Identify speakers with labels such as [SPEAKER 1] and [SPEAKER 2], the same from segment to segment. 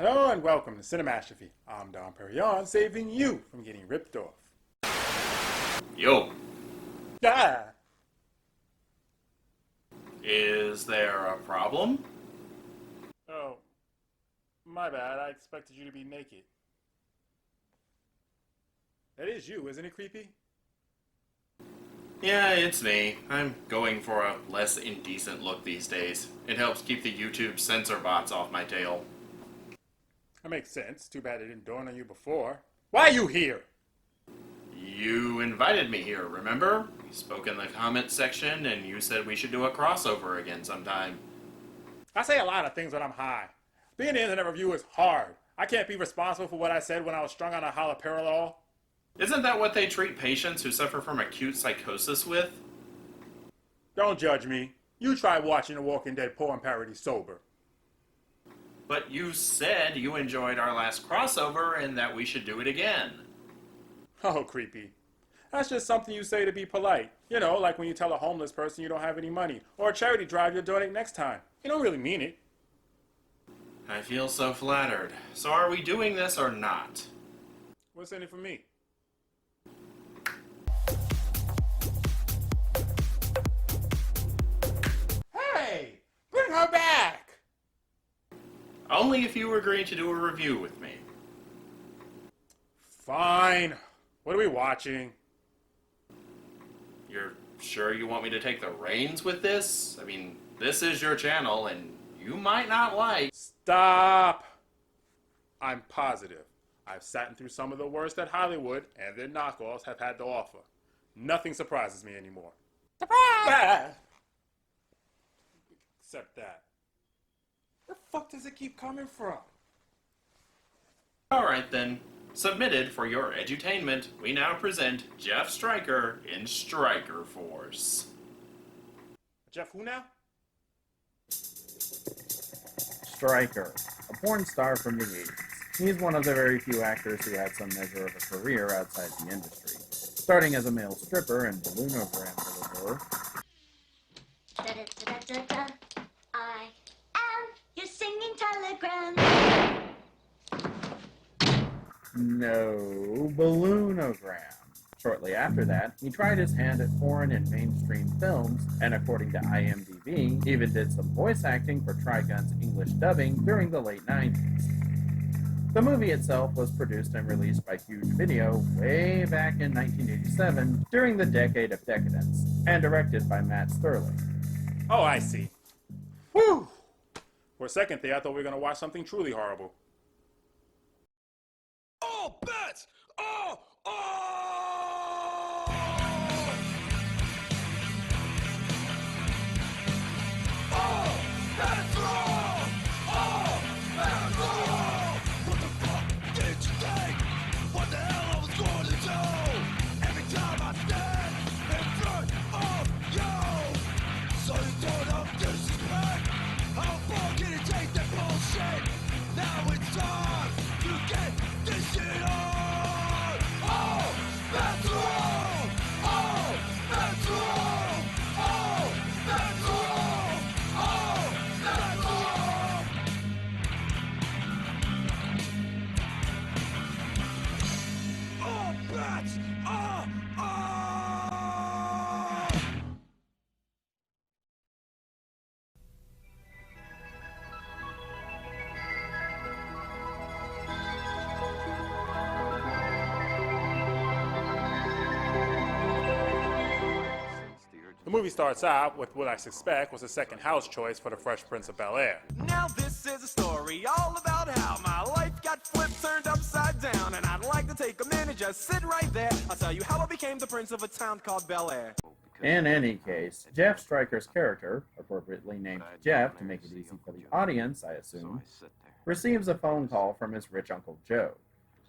[SPEAKER 1] Hello and welcome to Cinemastrophe. I'm Don Perignon, saving you from getting ripped off.
[SPEAKER 2] Yo.
[SPEAKER 1] Yeah.
[SPEAKER 2] Is there a problem?
[SPEAKER 1] Oh, my bad. I expected you to be naked. That is you, isn't it, creepy?
[SPEAKER 2] Yeah, it's me. I'm going for a less indecent look these days. It helps keep the YouTube censor bots off my tail.
[SPEAKER 1] That makes sense. Too bad it didn't dawn on you before. Why are you here?
[SPEAKER 2] You invited me here, remember? We spoke in the comments section and you said we should do a crossover again sometime.
[SPEAKER 1] I say a lot of things when I'm high. Being an internet reviewer is hard. I can't be responsible for what I said when I was strung on a haloperidol.
[SPEAKER 2] Isn't that what they treat patients who suffer from acute psychosis with?
[SPEAKER 1] Don't judge me. You try watching The Walking Dead porn parody sober.
[SPEAKER 2] But you said you enjoyed our last crossover and that we should do it again.
[SPEAKER 1] Oh, creepy. That's just something you say to be polite. You know, like when you tell a homeless person you don't have any money, or a charity drive you'll donate next time. You don't really mean it.
[SPEAKER 2] I feel so flattered. So are we doing this or not?
[SPEAKER 1] What's in it for me? Hey! Bring her back!
[SPEAKER 2] Only if you agree to do a review with me.
[SPEAKER 1] Fine. What are we watching?
[SPEAKER 2] You're sure you want me to take the reins with this? I mean, this is your channel, and you might not like...
[SPEAKER 1] Stop! I'm positive. I've sat through some of the worst that Hollywood and their knockoffs have had to offer. Nothing surprises me anymore. Surprise! Except that. Where the fuck does it keep coming from?
[SPEAKER 2] Alright then. Submitted for your edutainment, we now present Jeff Stryker in Stryker Force.
[SPEAKER 1] Jeff who now?
[SPEAKER 3] Stryker, a porn star from the 80s. He's one of the very few actors who had some measure of a career outside the industry, starting as a male stripper and balloonogram deliverer.
[SPEAKER 4] Da-da-da-da-da. I am your singing telegram.
[SPEAKER 3] No, balloonogram. Shortly after that, he tried his hand at foreign and mainstream films, and according to IMDb, even did some voice acting for Trigun's English dubbing during the late 90s. The movie itself was produced and released by Huge Video way back in 1987 during the decade of decadence, and directed by Matt Sterling.
[SPEAKER 1] Oh, I see. Whew! For a second there, I thought we were going to watch something truly horrible.
[SPEAKER 5] All bets are off! All bets are off! All bets are off! What the fuck did you think? What the hell I was going to do? Every time I stand in front of you, so you don't have disrespect. How far can you take that bullshit? Now it's time to get this shit on! Oh, that's wrong! Oh, that's wrong! Oh, that's wrong! Oh, that's wrong! All bets are off!
[SPEAKER 1] The movie starts out with what I suspect was a second house choice for the Fresh Prince of Bel-Air.
[SPEAKER 5] Now this is a story all about how my life got flipped, turned upside down, and I'd like to take a minute, just sit right there. I'll tell you how I became the prince of a town called Bel-Air.
[SPEAKER 3] In any case, Jeff Stryker's character, appropriately named Jeff to make it easy for the audience, I assume, receives a phone call from his rich Uncle Joe.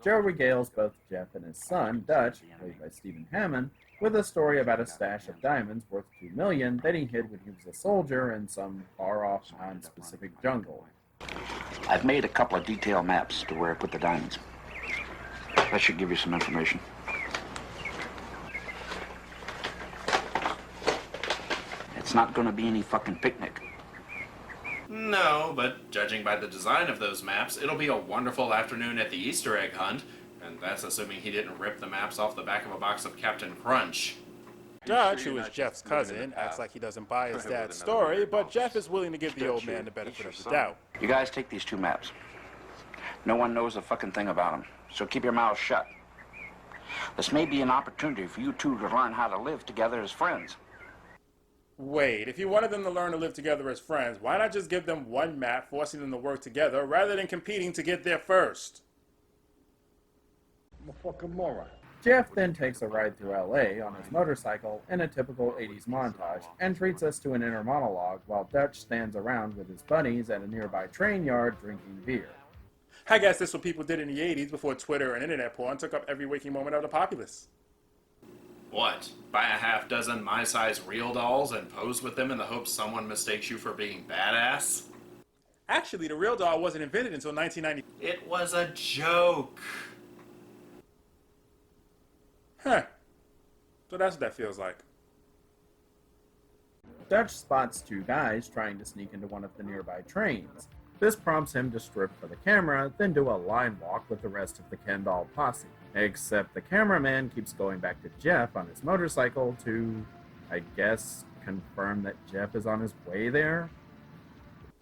[SPEAKER 3] Joe regales both Jeff and his son, Dutch, played by Stephen Hammond, with a story about a stash of diamonds worth $2 million that he hid when he was a soldier in some far-off, non-specific jungle.
[SPEAKER 6] I've made a couple of detailed maps to where I put the diamonds. That should give you some information. It's not going to be any fucking picnic.
[SPEAKER 2] No, but judging by the design of those maps, it'll be a wonderful afternoon at the Easter egg hunt, and that's assuming he didn't rip the maps off the back of a box of Captain Crunch.
[SPEAKER 1] Dutch, who is Jeff's cousin, acts like he doesn't buy his dad's story, but Jeff is willing to give the old man the benefit of the doubt.
[SPEAKER 6] You guys take these 2 maps. No one knows a fucking thing about them, so keep your mouths shut. This may be an opportunity for you two to learn how to live together as friends.
[SPEAKER 1] Wait, if you wanted them to learn to live together as friends, why not just give them one map, forcing them to work together, rather than competing to get there first?
[SPEAKER 3] I'm a fucking moron. Jeff then takes a ride through LA on his motorcycle in a typical 80s montage and treats us to an inner monologue while Dutch stands around with his buddies at a nearby train yard drinking beer.
[SPEAKER 1] I guess that's what people did in the 80s before Twitter and internet porn took up every waking moment of the populace.
[SPEAKER 2] What? Buy a half dozen my-size real dolls and pose with them in the hopes someone mistakes you for being badass?
[SPEAKER 1] Actually, the real doll wasn't invented until 1990.
[SPEAKER 2] It was a joke.
[SPEAKER 1] Huh. So that's what that feels like.
[SPEAKER 3] Dutch spots 2 guys trying to sneak into one of the nearby trains. This prompts him to strip for the camera, then do a line walk with the rest of the Ken doll posse. Except the cameraman keeps going back to Jeff on his motorcycle to, I guess, confirm that Jeff is on his way there?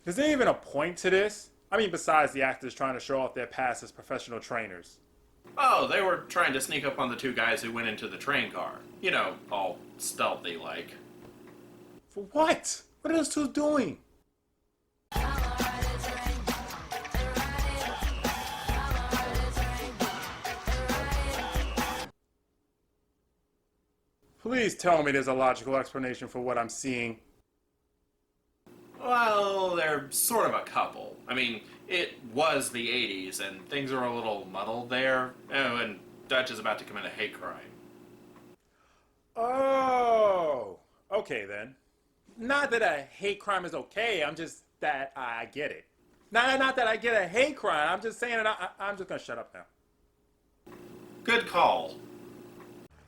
[SPEAKER 1] Is there even a point to this? I mean, besides the actors trying to show off their past as professional trainers.
[SPEAKER 2] Oh, they were trying to sneak up on the 2 guys who went into the train car. You know, all stealthy-like.
[SPEAKER 1] For what? What are those 2 doing? Please tell me there's a logical explanation for what I'm seeing.
[SPEAKER 2] Well, they're sort of a couple. I mean, it was the 80s, and things are a little muddled there. Oh, and Dutch is about to commit a hate crime.
[SPEAKER 1] Oh, okay then. Not that a hate crime is okay, I'm just that I get it. Not that I get a hate crime, I'm just saying that I'm just gonna shut up now.
[SPEAKER 2] Good call.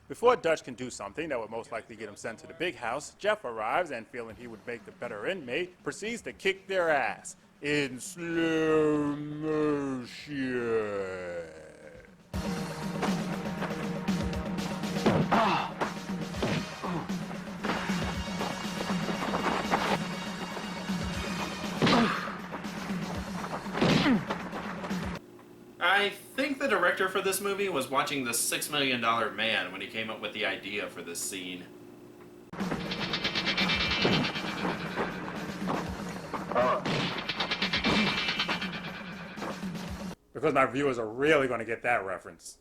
[SPEAKER 1] Before Dutch can do something that would most likely get him sent to the big house, Jeff arrives and, feeling he would make the better inmate, proceeds to kick their ass in slow motion.
[SPEAKER 2] I think the director for this movie was watching The $6 Million Man when he came up with the idea for this scene.
[SPEAKER 1] Because my viewers are really going to get that reference.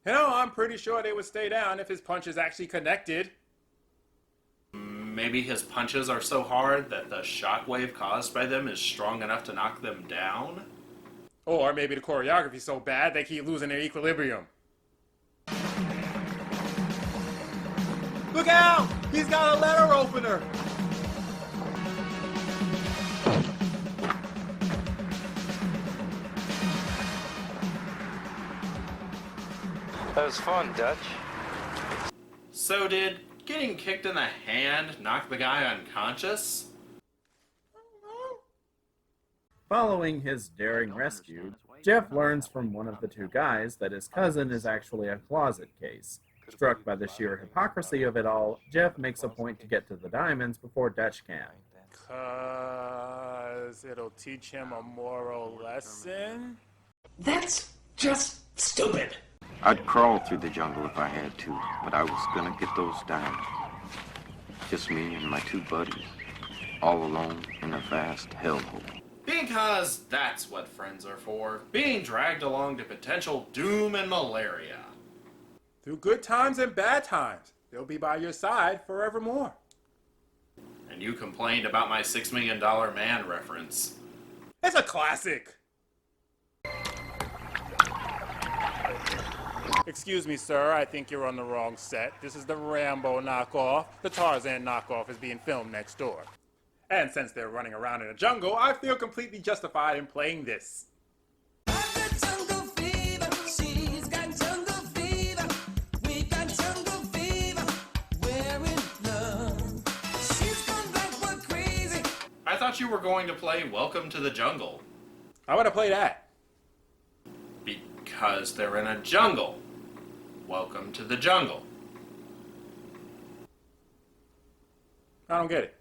[SPEAKER 1] You know, I'm pretty sure they would stay down if his punches actually connected.
[SPEAKER 2] Maybe his punches are so hard that the shockwave caused by them is strong enough to knock them down?
[SPEAKER 1] Or maybe the choreography's so bad they keep losing their equilibrium. Look out! He's got a letter opener!
[SPEAKER 7] That was fun, Dutch.
[SPEAKER 2] So did getting kicked in the hand knock the guy unconscious?
[SPEAKER 3] Following his daring rescue, Jeff learns from one of the 2 guys that his cousin is actually a closet case. Struck by the sheer hypocrisy of it all, Jeff makes a point to get to the diamonds before Dutch can.
[SPEAKER 1] 'Cause it'll teach him a moral lesson?
[SPEAKER 8] That's just stupid.
[SPEAKER 9] I'd crawl through the jungle if I had to, but I was gonna get those diamonds. Just me and my 2 buddies, all alone in a vast hellhole.
[SPEAKER 2] Because that's what friends are for. Being dragged along to potential doom and malaria.
[SPEAKER 1] Through good times and bad times, they'll be by your side forevermore.
[SPEAKER 2] And you complained about my $6 Million Man reference.
[SPEAKER 1] It's a classic! Excuse me, sir, I think you're on the wrong set. This is the Rambo knockoff. The Tarzan knockoff is being filmed next door. And since they're running around in a jungle, I feel completely justified in playing this.
[SPEAKER 5] I've got jungle fever, she's got jungle fever, we got jungle
[SPEAKER 2] thought you were going to play Welcome to the Jungle.
[SPEAKER 1] I want to play that.
[SPEAKER 2] Because they're in a jungle. Welcome to the jungle.
[SPEAKER 1] I don't get it.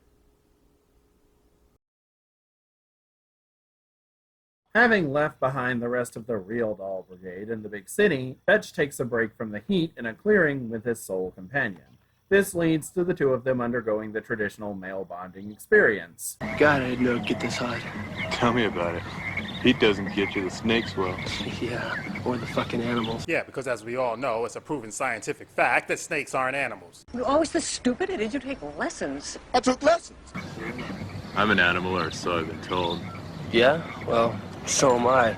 [SPEAKER 3] Having left behind the rest of the real doll brigade in the big city, Fetch takes a break from the heat in a clearing with his sole companion. This leads to the two of them undergoing the traditional male bonding experience.
[SPEAKER 10] God, I didn't know it'd get this hot.
[SPEAKER 11] Tell me about it. Heat doesn't get you, the snakes will.
[SPEAKER 10] Yeah, or the fucking animals.
[SPEAKER 1] Yeah, because as we all know, it's a proven scientific fact that snakes aren't animals.
[SPEAKER 12] You're always this stupid, or did you take lessons?
[SPEAKER 11] I took lessons. I'm an animal, or so I've been told.
[SPEAKER 10] Yeah? Well, so am I.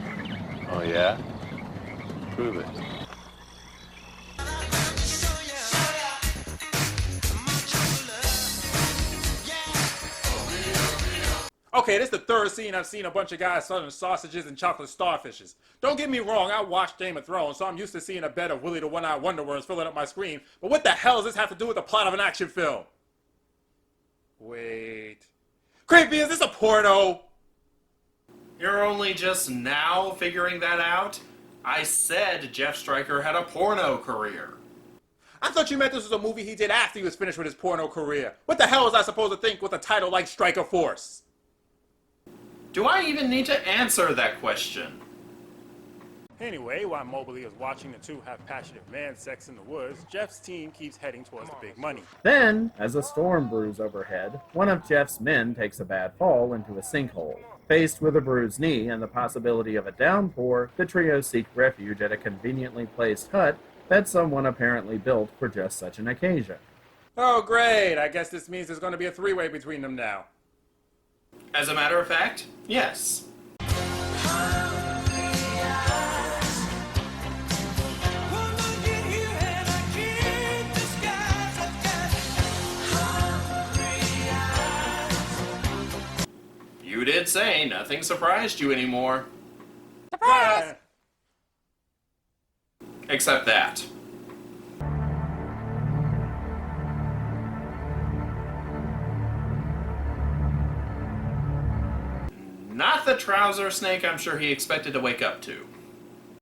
[SPEAKER 11] Oh, yeah? Prove it.
[SPEAKER 1] Okay, this is the third scene I've seen a bunch of guys selling sausages and chocolate starfishes. Don't get me wrong, I watched Game of Thrones, so I'm used to seeing a bed of Willy the One-Eyed Wonder Worms filling up my screen, but what the hell does this have to do with the plot of an action film? Wait... Creepy, is this a porno?
[SPEAKER 2] You're only just now figuring that out? I said Jeff Stryker had a porno career.
[SPEAKER 1] I thought you meant this was a movie he did after he was finished with his porno career. What the hell was I supposed to think with a title like Stryker Force?
[SPEAKER 2] Do I even need to answer that question?
[SPEAKER 1] Anyway, while Mobley is watching the two have passionate man sex in the woods, Jeff's team keeps heading towards the big money.
[SPEAKER 3] Then, as a storm brews overhead, one of Jeff's men takes a bad fall into a sinkhole. Faced with a bruised knee and the possibility of a downpour, the trio seek refuge at a conveniently placed hut that someone apparently built for just such an occasion.
[SPEAKER 1] Oh great, I guess this means there's going to be a three-way between them now.
[SPEAKER 2] As a matter of fact, yes. You did say nothing surprised you anymore.
[SPEAKER 1] Surprise!
[SPEAKER 2] Except that. Not the trouser snake I'm sure he expected to wake up to.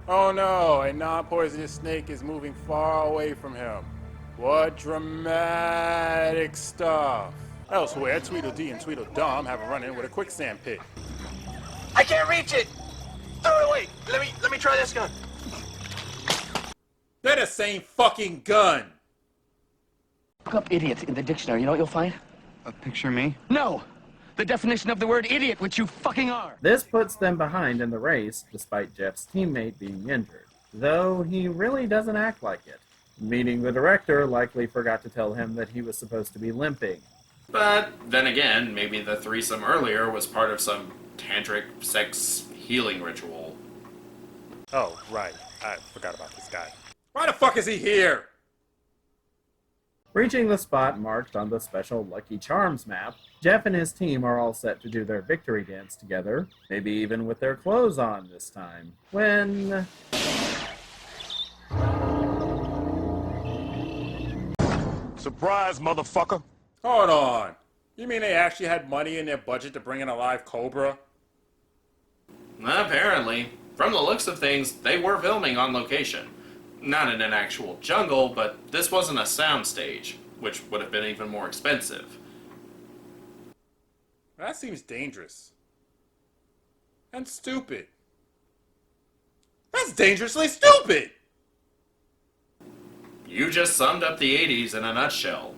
[SPEAKER 1] Oh no, a non-poisonous snake is moving far away from him. What dramatic stuff. Elsewhere, Tweedledee and Tweedledum have a run-in with a quicksand pit.
[SPEAKER 8] I can't reach it! Throw it away! Let me try this gun.
[SPEAKER 1] They're the same fucking gun!
[SPEAKER 12] Look up idiot in the dictionary. You know what you'll find?
[SPEAKER 10] Picture me?
[SPEAKER 12] No! The definition of the word idiot, which you fucking are.
[SPEAKER 3] This puts them behind in the race, despite Jeff's teammate being injured. Though he really doesn't act like it. Meaning the director likely forgot to tell him that he was supposed to be limping.
[SPEAKER 2] But then again, maybe the threesome earlier was part of some tantric sex healing ritual.
[SPEAKER 1] Oh, right. I forgot about this guy. Why the fuck is he here?
[SPEAKER 3] Reaching the spot marked on the special Lucky Charms map, Jeff and his team are all set to do their victory dance together, maybe even with their clothes on this time, when...
[SPEAKER 11] Surprise, motherfucker!
[SPEAKER 1] Hold on. You mean they actually had money in their budget to bring in a live cobra?
[SPEAKER 2] Apparently. From the looks of things, they were filming on location. Not in an actual jungle, but this wasn't a soundstage, which would have been even more expensive.
[SPEAKER 1] That seems dangerous. And stupid. That's dangerously stupid!
[SPEAKER 2] You just summed up the 80s in a nutshell.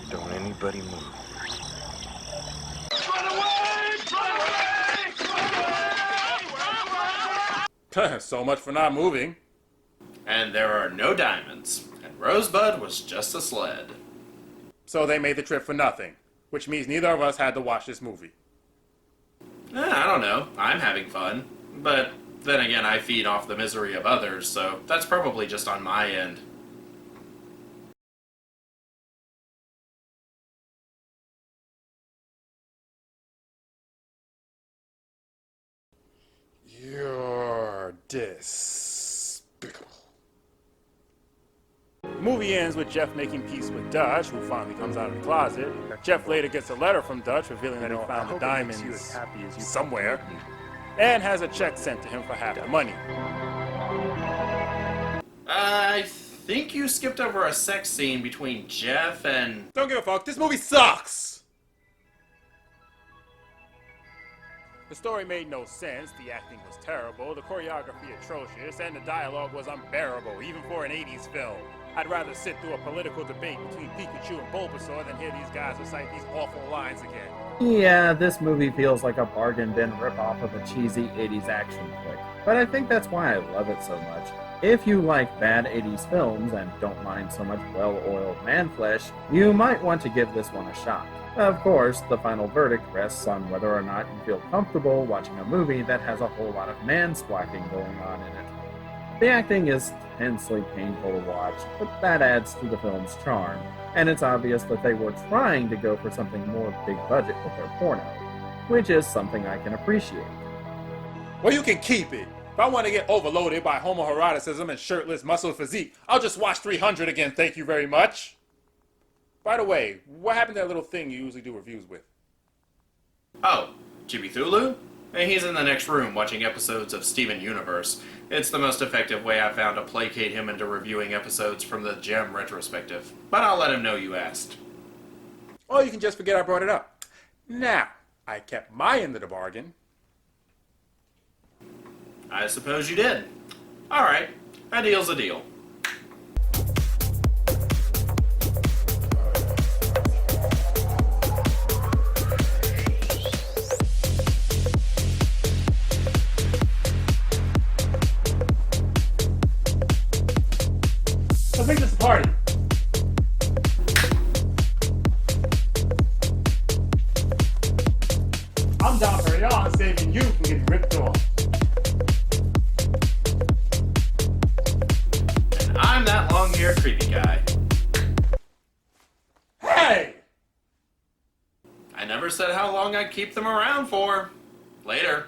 [SPEAKER 9] Don't anybody move.
[SPEAKER 1] So much for not moving.
[SPEAKER 2] And there are no diamonds, and Rosebud was just a sled.
[SPEAKER 1] So they made the trip for nothing, which means neither of us had to watch this movie.
[SPEAKER 2] I don't know. I'm having fun. But then again, I feed off the misery of others, so that's probably just on my end.
[SPEAKER 1] You're despicable. The movie ends with Jeff making peace with Dutch, who finally comes out of the closet. Jeff later gets a letter from Dutch revealing that he found the diamonds somewhere, and has a check sent to him for half the money.
[SPEAKER 2] I think you skipped over a sex scene between Jeff and...
[SPEAKER 1] Don't give a fuck, this movie sucks! The story made no sense, the acting was terrible, the choreography atrocious, and the dialogue was unbearable, even for an 80s film. I'd rather sit through a political debate between Pikachu and Bulbasaur than hear these guys recite these awful lines again.
[SPEAKER 3] Yeah, this movie feels like a bargain bin ripoff of a cheesy 80s action flick, but I think that's why I love it so much. If you like bad 80s films and don't mind so much well-oiled man-flesh, you might want to give this one a shot. Of course, the final verdict rests on whether or not you feel comfortable watching a movie that has a whole lot of man-splacking going on in it. The acting is tensely painful to watch, but that adds to the film's charm, and it's obvious that they were trying to go for something more big budget with their porno, which is something I can appreciate.
[SPEAKER 1] Well, you can keep it. If I want to get overloaded by homoeroticism and shirtless muscle physique, I'll just watch 300 again, thank you very much. By the way, what happened to that little thing you usually do reviews with?
[SPEAKER 2] Oh, Chibi Thulu? He's in the next room watching episodes of Steven Universe. It's the most effective way I've found to placate him into reviewing episodes from the Gem retrospective. But I'll let him know you asked.
[SPEAKER 1] Or you can just forget I brought it up. Now, I kept my end of the bargain.
[SPEAKER 2] I suppose you did. Alright, a deal's a deal.
[SPEAKER 1] Let's make this a party. I'm down for Perignon saving you from getting ripped off.
[SPEAKER 2] And I'm that long-haired creepy guy.
[SPEAKER 1] Hey!
[SPEAKER 2] I never said how long I'd keep them around for. Later.